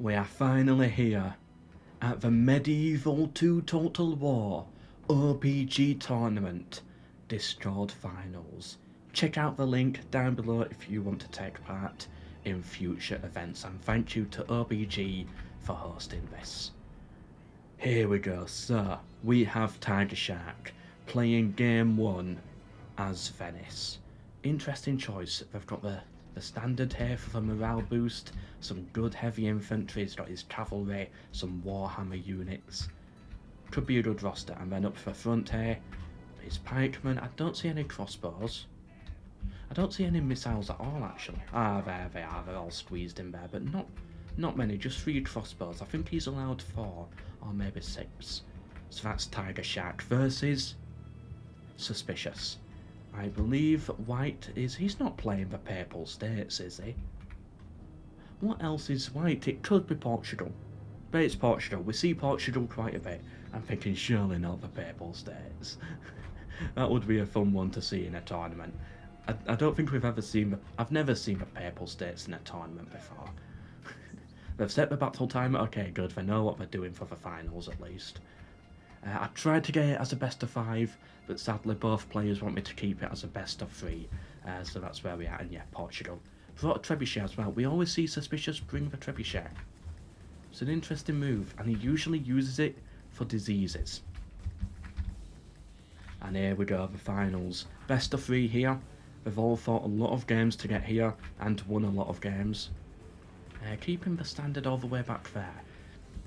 We are finally here at the Medieval 2 Total War RPG Tournament Discord Finals. Check out the link down below if you want to take part in future events, and thank you to OBG for hosting this. Here we go, so we have TigerShark playing game 1 as Venice. Interesting choice. They've got the standard here for the morale boost, some good heavy infantry, he's got his cavalry, some Warhammer units. Could be a good roster. And then up the front here, his pikemen. I don't see any crossbows. I don't see any missiles at all actually. Ah, there they are, they're all squeezed in there, but not many, just 3 crossbows. I think he's allowed 4 or maybe 6. So that's TigerShark versus Suspicious. I believe White he's not playing the Papal States, is he? What else is White? It could be Portugal. But it's Portugal. We see Portugal quite a bit. I'm thinking surely not the Papal States. That would be a fun one to see in a tournament. I don't think I've never seen the Papal States in a tournament before. They've set the battle time. Okay, good. They know what they're doing for the finals at least. I tried to get it as a best of 5, but sadly both players want me to keep it as a best of 3, so that's where we are. And yeah, Portugal. Brought a trebuchet as well. We always see Suspicious bring the trebuchet. It's an interesting move, and he usually uses it for diseases. And here we go, the finals. Best of 3 here. They've all fought a lot of games to get here, and won a lot of games. Keeping the standard all the way back there.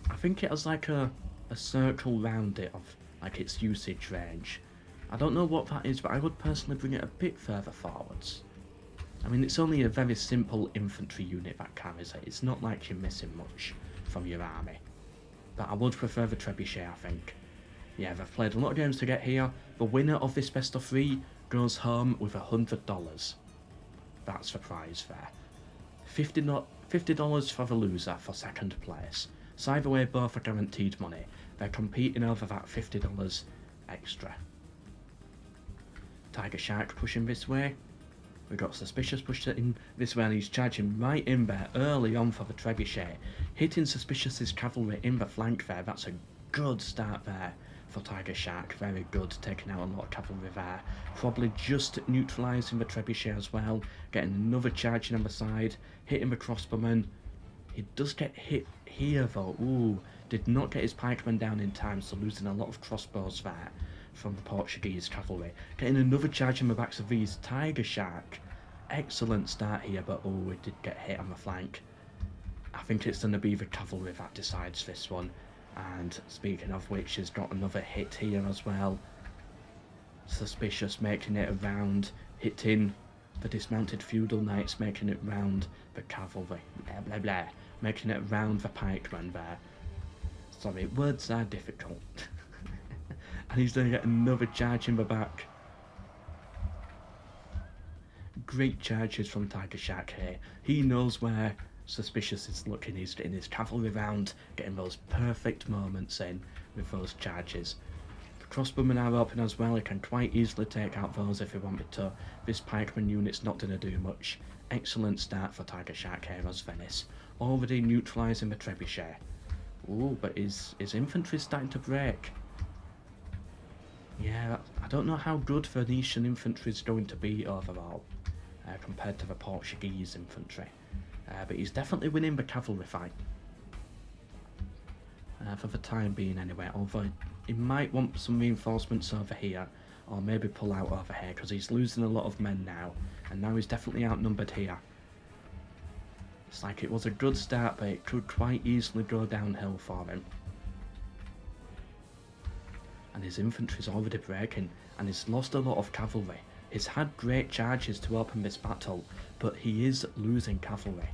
I think it has like a circle round it of like its usage range. I don't know what that is, but I would personally bring it a bit further forwards. I mean, it's only a very simple infantry unit that carries it. It's not like you're missing much from your army. But I would prefer the trebuchet, I think. Yeah, they've played a lot of games to get here. The winner of this best of 3 goes home with $100. That's the prize there. $50 for the loser for second place. So either way, both are guaranteed money. They're competing over that $50 extra. TigerShark pushing this way. We've got Suspicious pushing in this way, and he's charging right in there early on for the trebuchet. Hitting Suspicious's cavalry in the flank there. That's a good start there for TigerShark. Very good, taking out a lot of cavalry there. Probably just neutralising the trebuchet as well. Getting another charging on the side. Hitting the crossbowman. He does get hit here though. Ooh, did not get his pikemen down in time, so losing a lot of crossbows there from the Portuguese cavalry. Getting another charge on the backs of these. TigerShark. Excellent start here, but oh, it did get hit on the flank. I think it's going to be the cavalry that decides this one. And speaking of which, he's got another hit here as well. Suspicious making it around, hitting the dismounted feudal knights, making it round the cavalry. Blah blah blah. Making it round the pikemen there. Sorry, words are difficult. And he's going to get another charge in the back. Great charges from TigerShark here. He knows where Suspicious is looking. He's getting his cavalry round, getting those perfect moments in with those charges. The crossbowmen are open as well. He can quite easily take out those if he wanted to. This pikeman unit's not going to do much. Excellent start for TigerShark here as Venice. Already neutralising the trebuchet. Ooh, but his infantry's starting to break. Yeah, I don't know how good Venetian infantry is going to be overall compared to the Portuguese infantry. But he's definitely winning the cavalry fight. For the time being anyway, although he might want some reinforcements over here, or maybe pull out over here, because he's losing a lot of men now, and now he's definitely outnumbered here. It's like it was a good start, but it could quite easily go downhill for him. And his infantry's already breaking, and he's lost a lot of cavalry. He's had great charges to open this battle, but he is losing cavalry.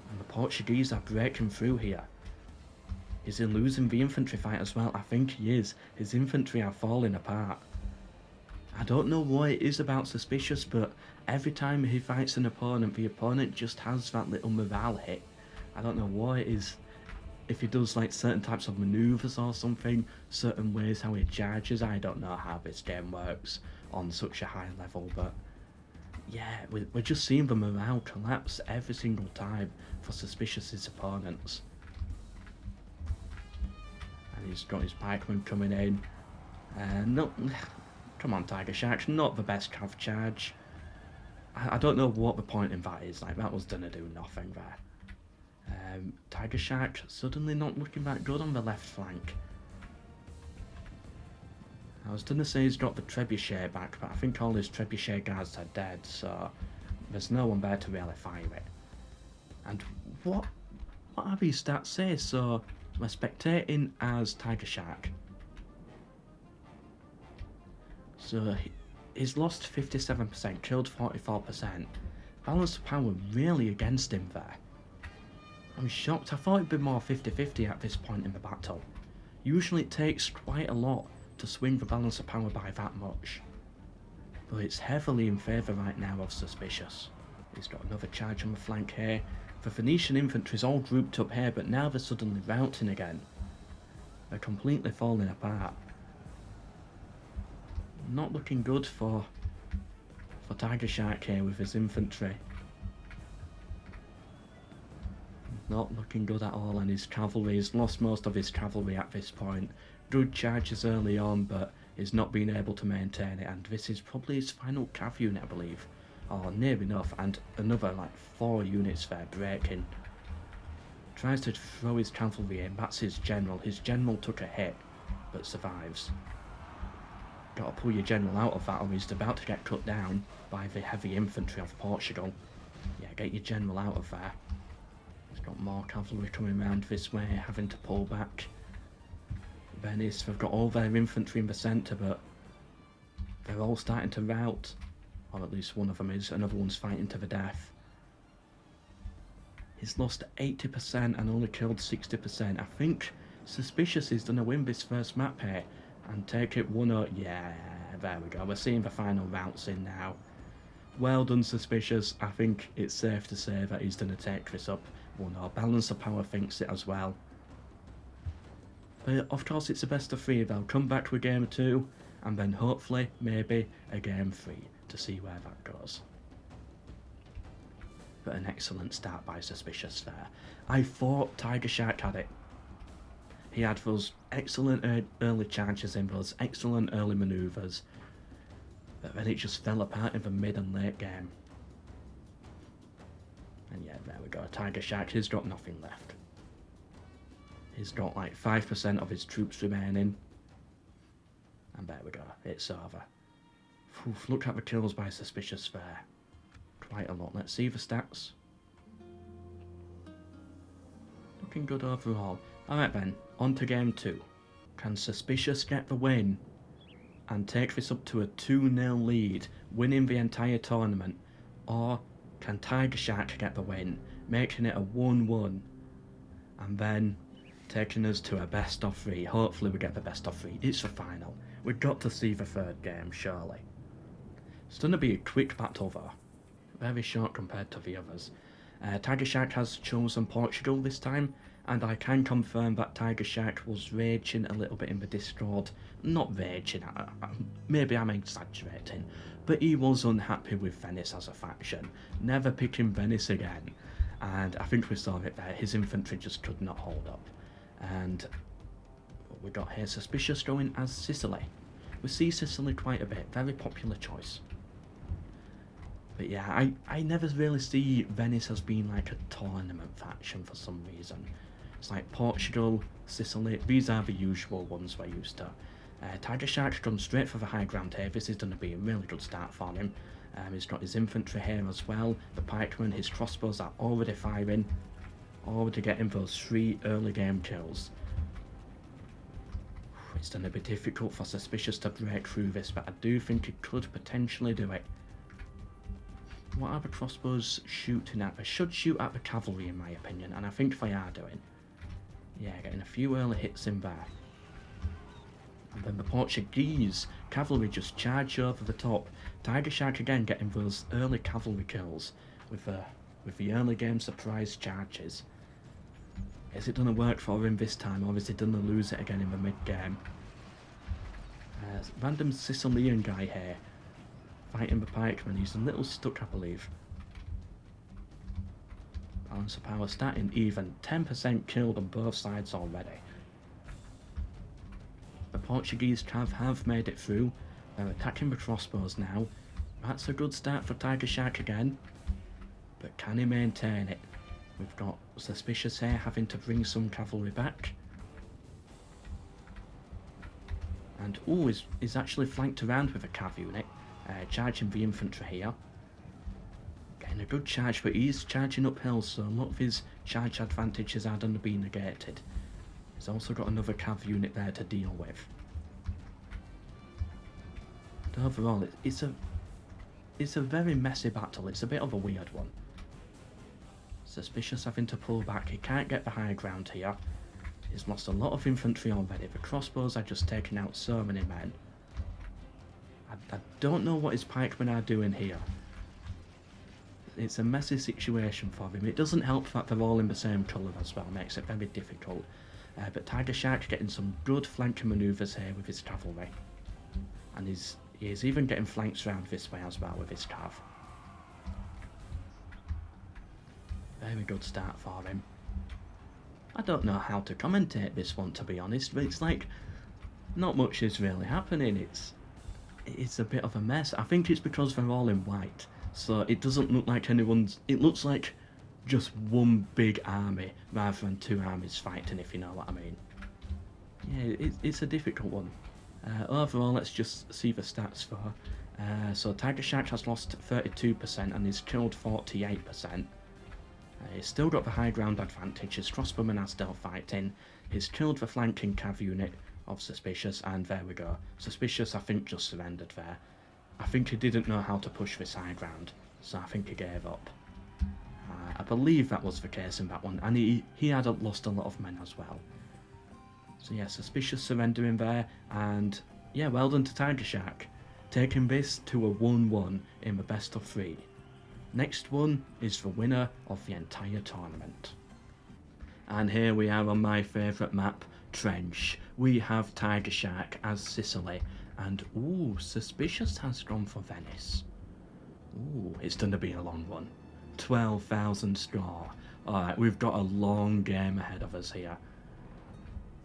And the Portuguese are breaking through here. Is he losing the infantry fight as well? I think he is. His infantry are falling apart. I don't know what it is about Suspicious, but every time he fights an opponent, the opponent just has that little morale hit. I don't know what it is. If he does like certain types of maneuvers or something, certain ways how he charges, I don't know how this game works on such a high level, but Yeah, we're just seeing the morale collapse every single time for Suspicious's opponents. And he's got his pikeman coming in. No, come on, TigerShark, not the best cav charge. I don't know what the point in that is. Like, that was gonna do nothing there. TigerShark suddenly not looking that good on the left flank. I was gonna say he's got the trebuchet back, but I think all his trebuchet guards are dead, so there's no one there to really fire it. And what are these stats say? So we're spectating as TigerShark. So he's lost 57%, killed 44%. Balance of power really against him there. I'm shocked. I thought it'd be more 50-50 at this point in the battle. Usually it takes quite a lot to swing the balance of power by that much. But it's heavily in favour right now of Suspicious. He's got another charge on the flank here. The Phoenician infantry's all grouped up here, but now they're suddenly routing again. They're completely falling apart. Not looking good for TigerShark here with his infantry. Not looking good at all, and his cavalry, he's lost most of his cavalry at this point. Good charges early on, but he's not been able to maintain it, and this is probably his final cav unit, I believe. Or near enough, and another like 4 units there breaking. Tries to throw his cavalry in, that's his general. His general took a hit, but survives. Gotta pull your general out of that or he's about to get cut down by the heavy infantry of Portugal. Yeah, get your general out of there. He's got more cavalry coming around this way, having to pull back. Venice, they've got all their infantry in the centre, but they're all starting to rout. Or at least one of them is, another one's fighting to the death. He's lost 80% and only killed 60%. I think Suspicious is going to win this first map here and take it 1-0. Yeah, there we go. We're seeing the final routes in now. Well done, Suspicious. I think it's safe to say that he's going to take this up 1-0. Balance of Power thinks it as well. But of course, it's a best of 3. They'll come back with game 2 and then hopefully, maybe, a game 3 to see where that goes. But an excellent start by Suspicious there. I thought TigerShark had it. He had those excellent early charges in, those excellent early manoeuvres, but then it just fell apart in the mid and late game. And yeah, there we go. TigerShark, he's got nothing left. He's got like 5% of his troops remaining. And there we go, it's over. Oof, look at the kills by Suspicious there. Quite a lot. Let's see the stats. Looking good overall. Alright then, on to game 2. Can Suspicious get the win and take this up to a 2-0 lead, winning the entire tournament? Or can TigerShark get the win, making it a 1-1, and then taking us to a best of 3? Hopefully we get the best of 3. It's the final. We've got to see the third game, surely. It's going to be a quick battle though. Very short compared to the others. TigerShark has chosen Portugal this time, and I can confirm that TigerShark was raging a little bit in the Discord. Not raging, maybe I'm exaggerating, but he was unhappy with Venice as a faction, never picking Venice again, and I think we saw it there, his infantry just could not hold up. And we got here Suspicious going as Sicily. We see Sicily quite a bit, very popular choice. But yeah, I never really see Venice as being like a tournament faction for some reason. It's like Portugal, Sicily, these are the usual ones we're used to. TigerShark's gone straight for the high ground here. This is going to be a really good start for him. He's got his infantry here as well. The pikemen, his crossbows are already firing. Already getting those 3 early game kills. It's going to be difficult for Suspicious to break through this, but I do think he could potentially do it. What are the crossbows shooting at? They should shoot at the cavalry in my opinion, and I think they are doing. Yeah, getting a few early hits in there. And then the Portuguese cavalry just charge over the top. TigerShark again getting those early cavalry kills with the early game surprise charges. Is it going to work for him this time, or is he going to lose it again in the mid game? Random Sicilian guy here. fighting the pikeman. He's a little stuck, I believe. Balance of power starting even. 10% killed on both sides already. The Portuguese cav have made it through. They're attacking the crossbows now. That's a good start for TigerShark again. But can he maintain it? We've got Suspicious here having to bring some cavalry back. And he's actually flanked around with a cav unit. Charging the infantry here. Getting a good charge, but he's charging uphill, so a lot of his charge advantages are going to be negated. He's also got another cav unit there to deal with. And overall, it's a very messy battle. It's a bit of a weird one. Suspicious having to pull back. He can't get the high ground here. He's lost a lot of infantry already. The crossbows are just taking out so many men. I don't know what his pikemen are doing here. It's a messy situation for him. It doesn't help that they're all in the same colour as well. Makes it very difficult. But TigerShark getting some good flanking manoeuvres here with his cavalry. And he is even getting flanks around this way as well with his cav. Very good start for him. I don't know how to commentate this one, to be honest, but it's like not much is really happening. It's a bit of a mess. I think it's because they're all in white, so it doesn't look like anyone's... It looks like just one big army rather than two armies fighting, if you know what I mean. Yeah, it's a difficult one. Overall, let's just see the stats for... so TigerShark has lost 32% and he's killed 48%. He's still got the high ground advantage. His crossbowmen are still fighting. He's killed the flanking cav unit of Suspicious, and there we go. Suspicious, I think, just surrendered there. I think he didn't know how to push this high ground, so I think he gave up. I believe that was the case in that one, and he had lost a lot of men as well. So yeah, Suspicious surrendering there, and yeah, well done to TigerShark, taking this to a 1-1 in the best of 3. Next one is the winner of the entire tournament. And here we are on my favourite map, Trench. We have TigerShark as Sicily, and ooh, Suspicious has gone for Venice. Ooh, it's going to be a long one. 12,000 score. Alright, we've got a long game ahead of us here.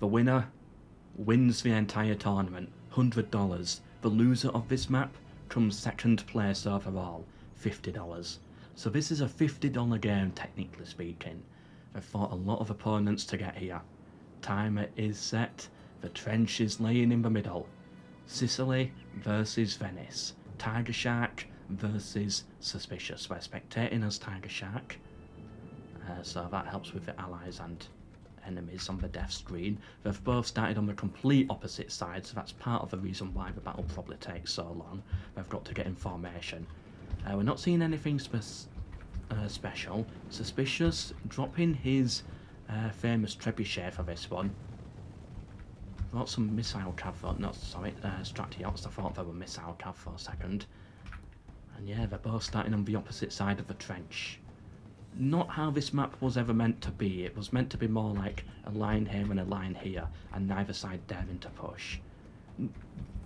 The winner wins the entire tournament, $100. The loser of this map comes second place overall, $50. So this is a $50 game, technically speaking. I've fought a lot of opponents to get here. Timer is set. The trench is laying in the middle. Sicily versus Venice. TigerShark versus Suspicious. We're spectating as TigerShark. So that helps with the allies and enemies on the death screen. They've both started on the complete opposite side, so that's part of the reason why the battle probably takes so long. They've got to get in formation. We're not seeing anything special. Suspicious dropping his famous trebuchet for this one. Got some missile cav, Stratiots. I thought they were missile cav for a second. And yeah, they're both starting on the opposite side of the trench. Not how this map was ever meant to be. It was meant to be more like a line here and a line here, and neither side daring to push.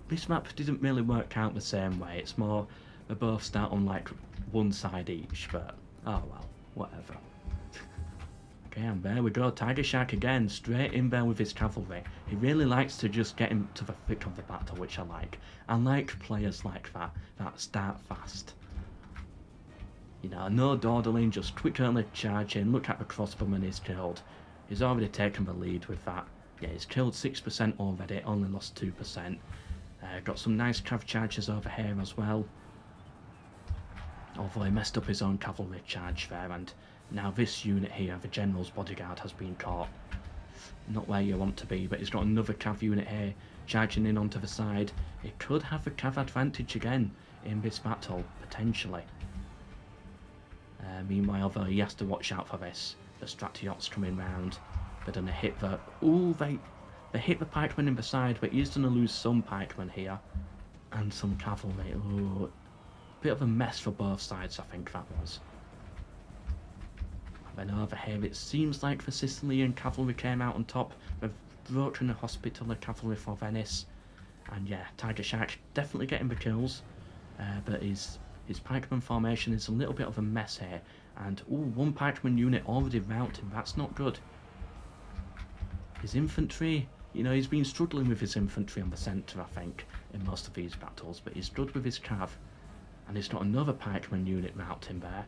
This map didn't really work out the same way. It's more, they both start on like one side each, but oh well, whatever. Okay, and there we go, TigerShark again, straight in there with his cavalry. He really likes to just get into the thick of the battle, which I like. I like players like that start fast. You know, no dawdling, just quick early charge in. Look at the crossbowman he's killed. He's already taken the lead with that. Yeah, he's killed 6% already, only lost 2%. Got some nice cav charges over here as well. Although he messed up his own cavalry charge there, and now this unit here, the general's bodyguard, has been caught. Not where you want to be, but he's got another cav unit here, charging in onto the side. He could have a cav advantage again in this battle, potentially. Meanwhile, though, he has to watch out for this. The Stratiots coming round. They're going to hit the... Ooh, they hit the pikemen in the side, but he's going to lose some pikemen here. And some cavalry. Ooh. Bit of a mess for both sides, I think that was. And then over here, it seems like the Sicilian cavalry came out on top. They've broken the hospital cavalry for Venice. And yeah, TigerShark definitely getting the kills. but his pikeman formation is a little bit of a mess here. And one pikeman unit already routing. That's not good. His infantry, you know, he's been struggling with his infantry on the centre, I think, in most of these battles, but he's good with his cav. And he's got another pikeman unit routing there.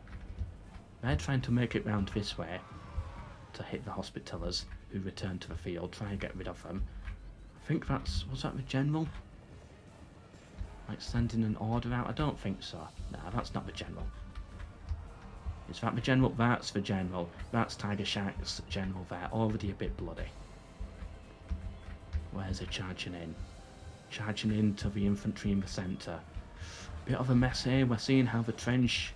They're trying to make it round this way to hit the Hospitallers who return to the field, try and get rid of them. I think was that the general? Like sending an order out? I don't think so. No, that's not the general. Is that the general? That's the general. That's TigerShark's general there, already a bit bloody. Where's he charging in? Charging into the infantry in the centre. Bit of a mess here. We're seeing how the trench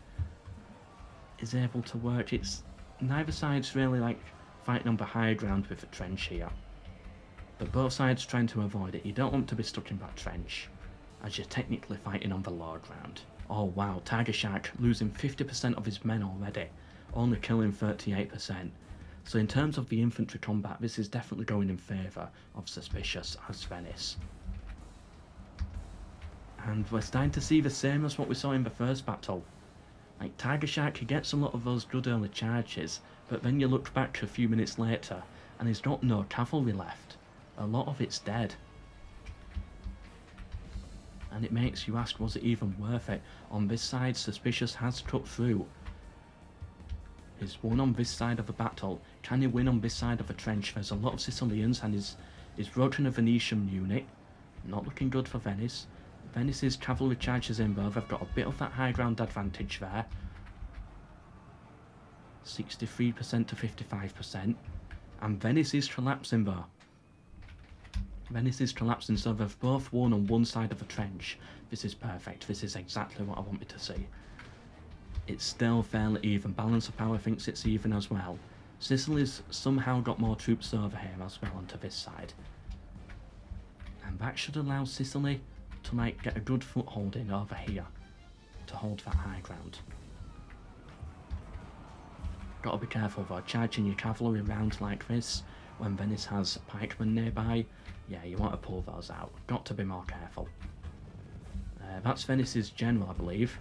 is able to work. It's neither side's really like fighting on the high ground with the trench here, but both sides trying to avoid it. You don't want to be stuck in that trench, as you're technically fighting on the low ground. Oh wow, TigerShark losing 50% of his men already, only killing 38%. So in terms of the infantry combat, this is definitely going in favour of Suspicious as Venice. And we're starting to see the same as what we saw in the first battle. Like, TigerShark, he gets a lot of those good early charges, but then you look back a few minutes later, and he's got no cavalry left. A lot of it's dead. And it makes you ask, was it even worth it? On this side, Suspicious has cut through. He's won on this side of the battle. Can he win on this side of the trench? There's a lot of Sicilians, and he's broken a Venetian unit. Not looking good for Venice. Venice's cavalry charges in though. They've got a bit of that high ground advantage there. 63% to 55%. And Venice is collapsing though. Venice is collapsing, so they've both won on one side of the trench. This is perfect. This is exactly what I wanted to see. It's still fairly even. Balance of power thinks it's even as well. Sicily's somehow got more troops over here as well onto this side. And that should allow Sicily to like get a good foothold in over here to hold that high ground. Gotta be careful though, charging your cavalry around like this when Venice has pikemen nearby. Yeah, you want to pull those out. Got to be more careful. That's Venice's general, I believe.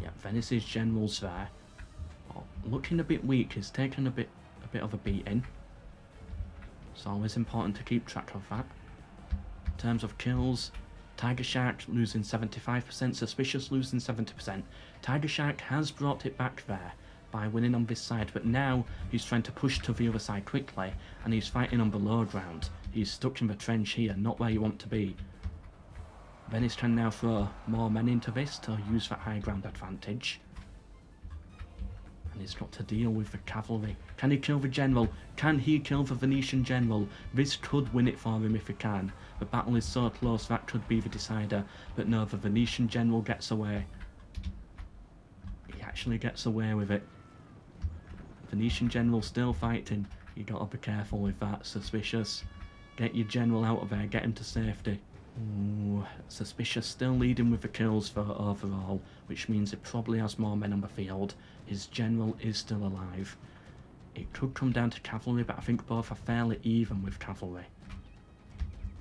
Yeah, Venice's general's there. Oh, looking a bit weak. He's taken a bit of a beating. It's always important to keep track of that. In terms of kills, TigerShark losing 75%, Suspicious losing 70%. TigerShark has brought it back there by winning on this side, but now he's trying to push to the other side quickly, and he's fighting on the low ground. He's stuck in the trench here, not where you want to be. Venice can now throw more men into this to use that high ground advantage. And he's got to deal with the cavalry. Can he kill the general? Can he kill the Venetian general? This could win it for him if he can. The battle is so close, that could be the decider. But no, the Venetian general gets away. He actually gets away with it. Venetian general still fighting. You gotta be careful with that. Suspicious. Get your general out of there, get him to safety. Ooh, Suspicious still leading with the kills for overall, which means it probably has more men on the field. His general is still alive. It could come down to cavalry, but I think both are fairly even with cavalry.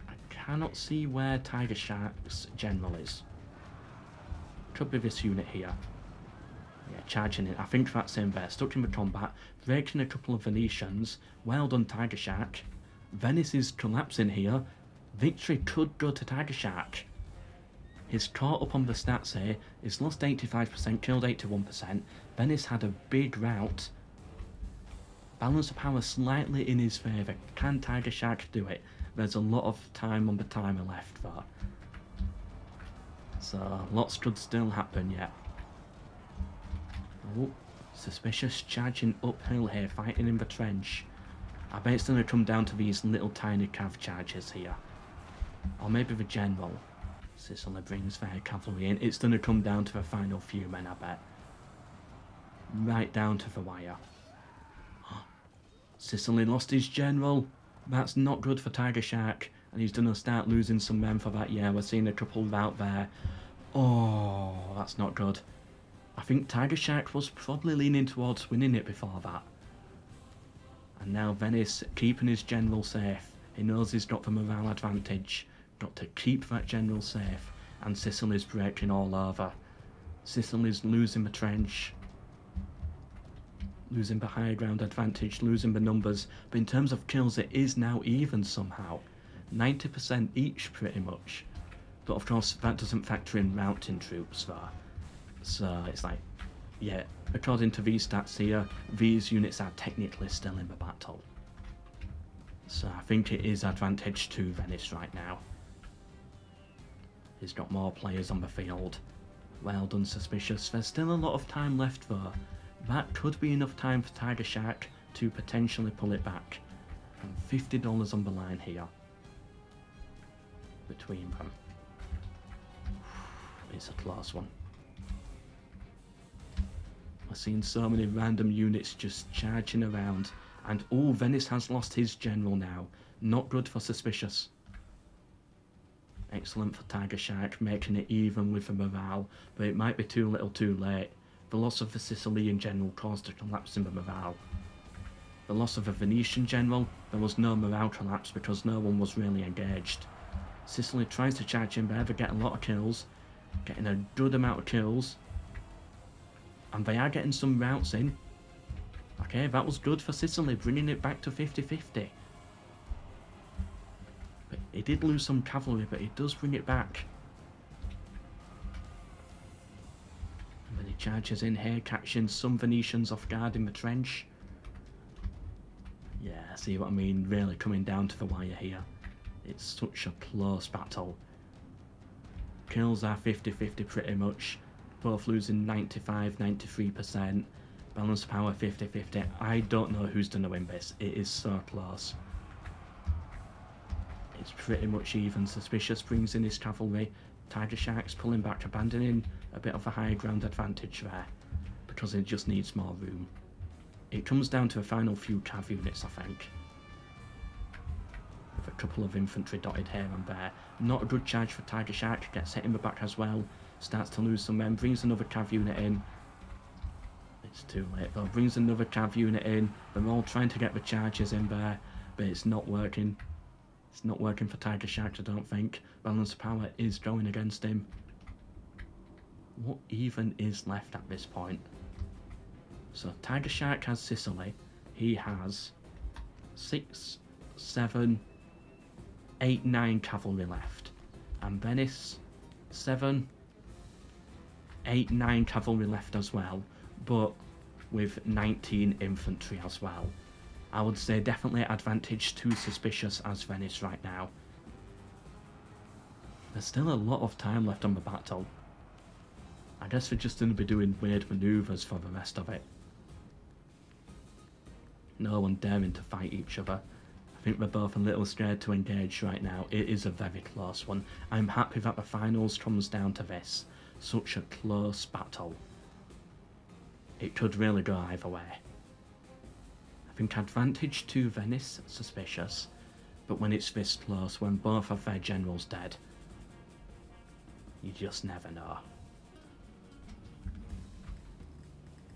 I cannot see where TigerShark's general is. Could be this unit here. Yeah, charging it. I think that's him there. Stuck in the combat, breaking a couple of Venetians. Well done, TigerShark. Venice is collapsing here. Victory could go to TigerShark. He's caught up on the stats here. He's lost 85%, killed 81%. Venice had a big rout. Balance of power slightly in his favour. Can TigerShark do it? There's a lot of time on the timer left though. So lots could still happen yet. Oh, Suspicious charging uphill here, fighting in the trench. I bet it's going to come down to these little tiny cav charges here. Or maybe the general. Sicily brings their cavalry in. It's going to come down to the final few men, I bet. Right down to the wire. Sicily lost his general. That's not good for TigerShark. And he's going to start losing some men for that. Yeah, we're seeing a couple out there. Oh, that's not good. I think TigerShark was probably leaning towards winning it before that. And now Venice keeping his general safe. He knows he's got the morale advantage. Got to keep that general safe. and Sicily's breaking all over. Sicily's losing the trench, losing the high ground advantage, losing the numbers, but in terms of kills it is now even somehow. 90% each pretty much. But of course that doesn't factor in mountain troops there. So it's like, yeah, according to these stats here, these units are technically still in the battle. So I think it is advantage to Venice right now. He's got more players on the field. Well done, Suspicious. There's still a lot of time left though. That could be enough time for TigerShark to potentially pull it back. And $50 on the line here between them. It's a close one. I've seen so many random units just charging around, and oh, Venice has lost his general now. Not good for Suspicious. Excellent for TigerShark, making it even with the morale, but it might be too little too late. The loss of the Sicilian general caused a collapse in the morale. The loss of the Venetian general, there was no morale collapse because no one was really engaged. Sicily tries to charge in there, they get a lot of kills, getting a good amount of kills, and they are getting some routes in. Okay, that was good for Sicily, bringing it back to 50-50. But he did lose some cavalry, but he does bring it back. And then he charges in here, catching some Venetians off guard in the trench. Yeah, see what I mean? Really coming down to the wire here. It's such a close battle. Kills are 50-50 pretty much. Both losing 95-93%. Balance power 50-50. I don't know who's going to win this. It is so close. It's pretty much even. Suspicious brings in his cavalry. TigerShark's pulling back, abandoning a bit of a high ground advantage there, because it just needs more room. It comes down to a final few cav units, I think. With a couple of infantry dotted here and there. Not a good charge for TigerShark. Gets hit in the back as well. Starts to lose some men. Brings another cav unit in. It's too late though. Brings another cav unit in. They're all trying to get the charges in there, but it's not working. It's not working for TigerShark, I don't think. Balance of power is going against him. What even is left at this point? So TigerShark has Sicily. He has 6, 7, 8, 9 cavalry left. And Venice, 7, 8, 9 cavalry left as well, but with 19 infantry as well. I would say definitely advantage to Suspicious as Venice right now. There's still a lot of time left on the battle. I guess we're just going to be doing weird manoeuvres for the rest of it. No one daring to fight each other. I think we're both a little scared to engage right now. It is a very close one. I'm happy that the finals comes down to this. Such a close battle. It could really go either way. I think advantage to Venice, Suspicious, but when it's this close, when both of their generals dead, you just never know.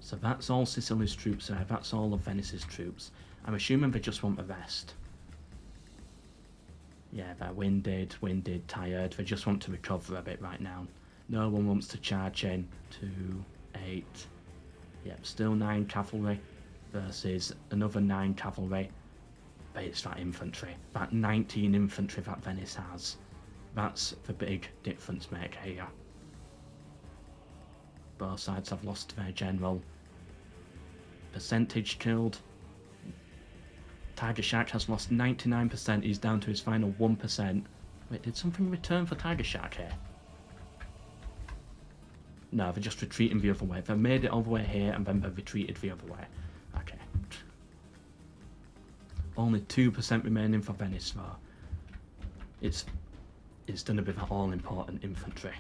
So that's all Sicily's troops there, that's all of Venice's troops. I'm assuming they just want the rest. Yeah, they're winded, tired, they just want to recover a bit right now. No one wants to charge in. 2, 8, yep, still 9 cavalry versus another 9 cavalry. But it's that infantry, that 19 infantry that Venice has. That's the big difference maker here. Both sides have lost their general. Percentage killed. TigerShark has lost 99%, he's down to his final 1%. Wait, did something return for TigerShark here? No, they're just retreating the other way. They made it all the way here and then they retreated the other way. Okay. Only 2% remaining for Venice though. It's going to be that all-important infantry.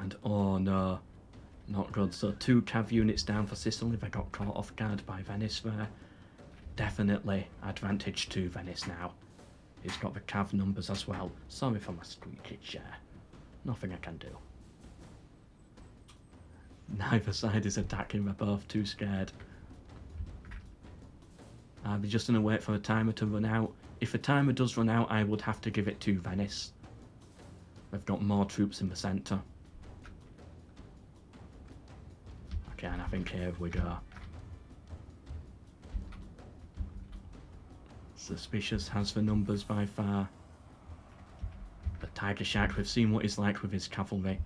And oh no, not good. So 2 cav units down for Sicily. They got caught off guard by Venice there. Definitely advantage to Venice now. He's got the cav numbers as well. Sorry for my squeaky chair. Nothing I can do. Neither side is attacking, they're both too scared. I'll be just going to wait for the timer to run out. If the timer does run out, I would have to give it to Venice. They've got more troops in the centre. Okay, and I think here we go. Suspicious has the numbers by far. But TigerShark, we've seen what he's like with his cavalry.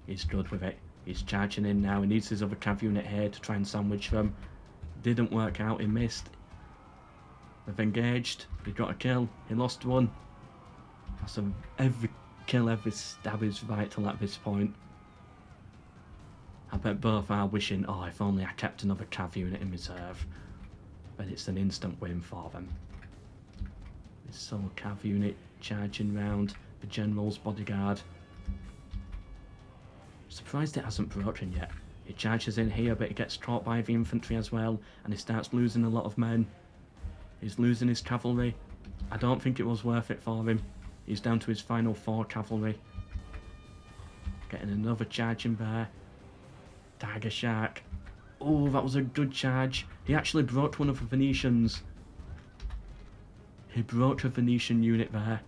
He's good with it. He's charging in now. He needs his other cav unit here to try and sandwich them. Didn't work out, he missed. They've engaged. He got a kill. He lost one. So every kill, every stab is vital at this point. I bet both are wishing, oh, if only I kept another cav unit in reserve. But it's an instant win for them. This sole cav unit charging round the general's bodyguard. Surprised it hasn't broken yet. He charges in here, but he gets caught by the infantry as well, and he starts losing a lot of men. He's losing his cavalry. I don't think it was worth it for him. He's down to his final 4 cavalry. Getting another charge in there. TigerShark. Oh, that was a good charge. He actually broke one of the Venetians. He broke a Venetian unit there.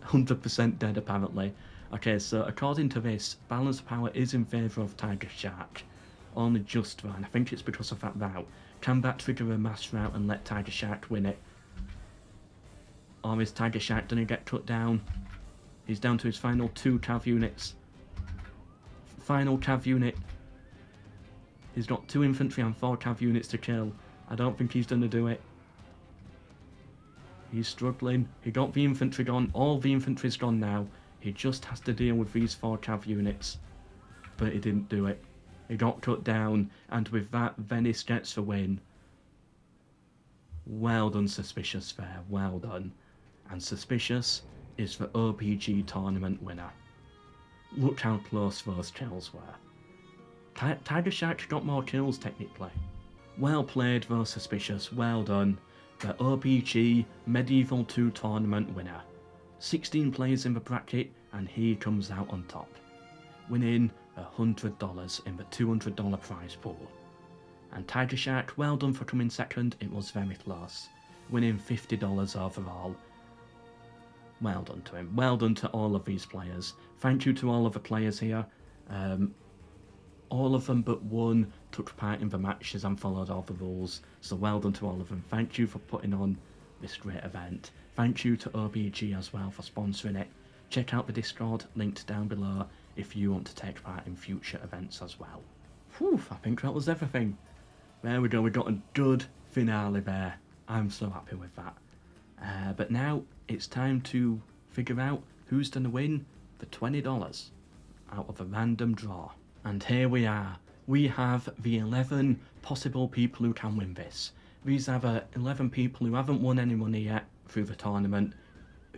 100% dead apparently. Okay, so according to this, balance of power is in favour of TigerShark. Only just though, and I think it's because of that route. Can that trigger a mass route and let TigerShark win it? Or is TigerShark going to get cut down? He's down to his final 2 cav units. Final cav unit. He's got 2 infantry and 4 cav units to kill. I don't think he's going to do it. He's struggling. He got the infantry gone. All the infantry's gone now. He just has to deal with these 4 cav units. But he didn't do it. He got cut down, and with that, Venice gets the win. Well done, Suspicious there. Well done. And Suspicious is the RPG tournament winner. Look how close those kills were. TigerShark got more kills, technically. Well played, though, Suspicious. Well done. The RPG Medieval 2 tournament winner. 16 players in the bracket, and he comes out on top, winning $100 in the $200 prize pool. And TigerShark, well done for coming second. It was very close, winning $50 overall. Well done to him. Well done to all of these players. Thank you to all of the players here. All of them but one took part in the matches and followed all the rules. So well done to all of them. Thank you for putting on this great event. Thank you to OBG as well for sponsoring it. Check out the Discord linked down below if you want to take part in future events as well. Whew, I think that was everything. There we go, we got a good finale there. I'm so happy with that. But now it's time to figure out who's going to win the $20 out of a random draw. And here we are. We have the 11 possible people who can win this. These are the 11 people who haven't won any money yet through the tournament,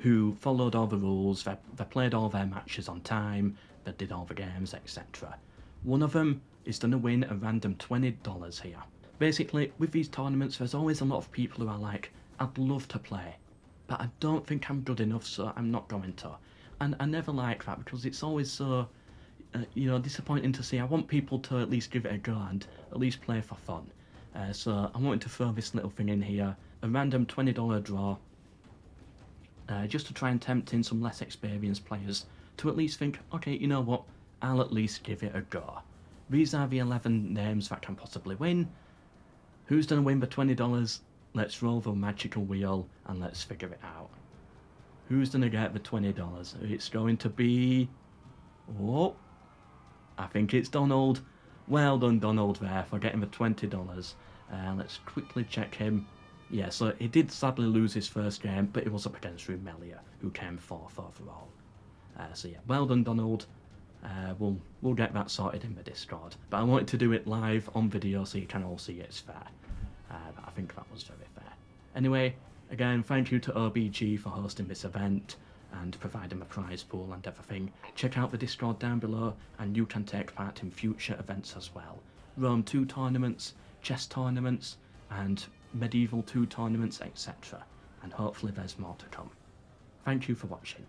who followed all the rules, they played all their matches on time, they did all the games, etc. One of them is going to win a random $20 here. Basically, with these tournaments, there's always a lot of people who are like, I'd love to play, but I don't think I'm good enough, so I'm not going to. And I never like that, because it's always so, disappointing to see. I want people to at least give it a go and at least play for fun. So I wanted to throw this little thing in here, a random $20 draw, just to try and tempt in some less experienced players to at least think, okay, you know what, I'll at least give it a go. These are the 11 names that can possibly win. Who's going to win the $20? Let's roll the magical wheel and let's figure it out. Who's going to get the $20? It's going to be... Oh, I think it's Donald. Well done, Donald, there, for getting the $20. Let's quickly check him. Yeah, so he did sadly lose his first game, but it was up against Rumelia, who came 4th overall. So yeah, well done, Donald. We'll get that sorted in the Discord. But I wanted to do it live on video so you can all see it's fair. But I think that was very fair. Anyway, again, thank you to OBG for hosting this event and providing the prize pool and everything. Check out the Discord down below and you can take part in future events as well. Rome 2 tournaments, chess tournaments, and Medieval 2 tournaments, etc. And hopefully there's more to come. Thank you for watching.